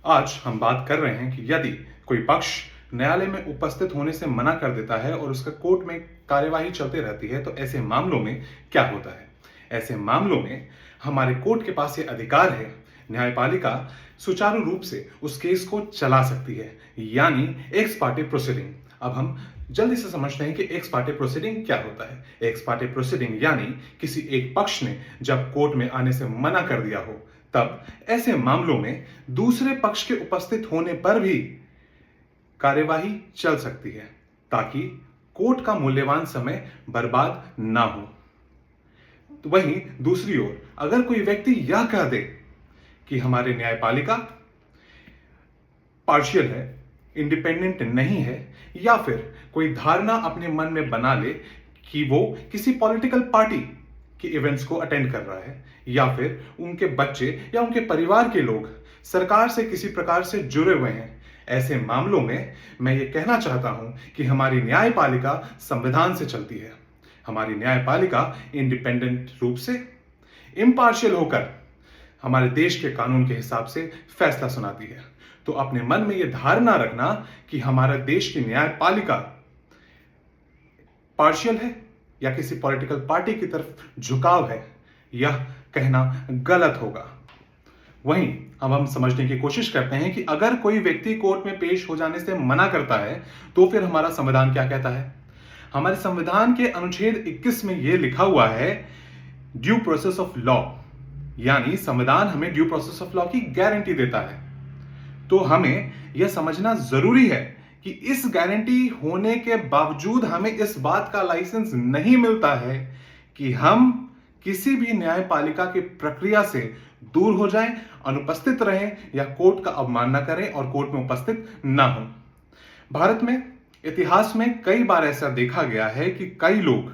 आज हम बात कर रहे हैं कि यदि कोई पक्ष न्यायालय में उपस्थित होने से मना कर देता है और उसका कोर्ट में कार्यवाही चलती रहती है तो ऐसे मामलों में क्या होता है। ऐसे मामलों में हमारे कोर्ट के पास ये अधिकार है, न्यायपालिका सुचारू रूप से उस केस को चला सकती है, यानी एक्स पार्टी प्रोसीडिंग। अब हम जल्दी से समझते हैं कि एक्स पार्टी प्रोसीडिंग क्या होता है। एक्स पार्टी प्रोसीडिंग यानी किसी एक पक्ष ने जब कोर्ट में आने से मना कर दिया हो, तब ऐसे मामलों में दूसरे पक्ष के उपस्थित होने पर भी कार्यवाही चल सकती है, ताकि कोर्ट का मूल्यवान समय बर्बाद ना हो। तो वहीं दूसरी ओर अगर कोई व्यक्ति यह कह दे कि हमारे न्यायपालिका पार्शियल है, इंडिपेंडेंट नहीं है, या फिर कोई धारणा अपने मन में बना ले कि वो किसी पॉलिटिकल पार्टी के इवेंट्स को अटेंड कर रहा है, या फिर उनके बच्चे या उनके परिवार के लोग सरकार से किसी प्रकार से जुड़े हुए हैं, ऐसे मामलों में मैं ये कहना चाहता हूं कि हमारी न्यायपालिका संविधान से चलती है। हमारी न्यायपालिका इंडिपेंडेंट रूप से, इम्पार्शियल होकर हमारे देश के कानून के हिसाब से फैसला सुनाती है। तो अपने मन में यह धारणा रखना कि हमारे देश की न्यायपालिका पार्शियल है या किसी पॉलिटिकल पार्टी की तरफ झुकाव है, यह कहना गलत होगा। वहीं अब हम समझने की कोशिश करते हैं कि अगर कोई व्यक्ति कोर्ट में पेश हो जाने से मना करता है तो फिर हमारा संविधान क्या कहता है। हमारे संविधान के अनुच्छेद 21 में यह लिखा हुआ है, ड्यू प्रोसेस ऑफ लॉ, यानी संविधान हमें ड्यू प्रोसेस ऑफ लॉ की गारंटी देता है। तो हमें यह समझना जरूरी है कि इस गारंटी होने के बावजूद हमें इस बात का लाइसेंस नहीं मिलता है कि हम किसी भी न्यायपालिका की प्रक्रिया से दूर हो जाएं, अनुपस्थित रहें या कोर्ट का अवमानना करें और कोर्ट में उपस्थित ना हो। भारत में इतिहास में कई बार ऐसा देखा गया है कि कई लोग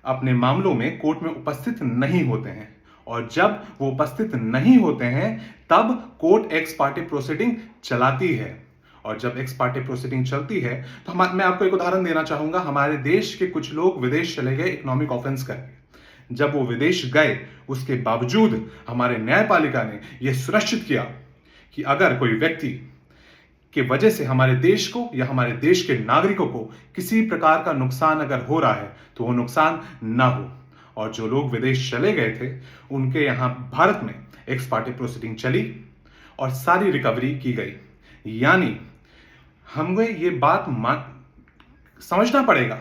अपने मामलों में कोर्ट में उपस्थित नहीं होते हैं, और जब वो उपस्थित नहीं होते हैं तब कोर्ट एक्स पार्टी प्रोसीडिंग चलाती है। और जब एक्स पार्टी प्रोसीडिंग चलती है तो मैं आपको एक उदाहरण देना चाहूंगा। हमारे देश के कुछ लोग विदेश चले गए इकोनॉमिक ऑफेंस करके। जब वो विदेश गए, उसके बावजूद हमारे न्यायपालिका ने यह सुनिश्चित किया कि अगर कोई व्यक्ति की वजह से हमारे देश को या हमारे देश के नागरिकों को किसी प्रकार का नुकसान अगर हो रहा है तो वो नुकसान ना हो। और जो लोग विदेश चले गए थे उनके यहां भारत में एक्स पार्टी प्रोसीडिंग चली और सारी रिकवरी की गई। यानी हमें ये बात समझना पड़ेगा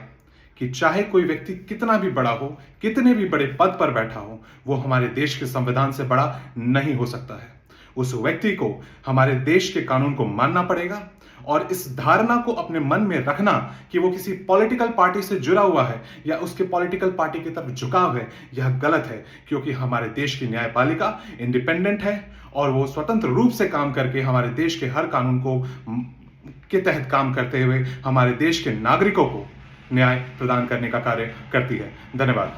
कि चाहे कोई व्यक्ति कितना भी बड़ा हो, कितने भी बड़े पद पर बैठा हो, वो हमारे देश के संविधान से बड़ा नहीं हो सकता है। उस व्यक्ति को हमारे देश के कानून को मानना पड़ेगा और इस धारणा को अपने मन में रखना कि वो किसी पॉलिटिकल पार्टी से जुड़ा हुआ है या उसके पॉलिटिकल पार्टी की तरफ झुकाव है, यह गलत है। क्योंकि हमारे देश की न्यायपालिका इंडिपेंडेंट है और वो स्वतंत्र रूप से काम करके हमारे देश के हर कानून को के तहत काम करते हुए हमारे देश के नागरिकों को न्याय प्रदान करने का कार्य करती है। धन्यवाद।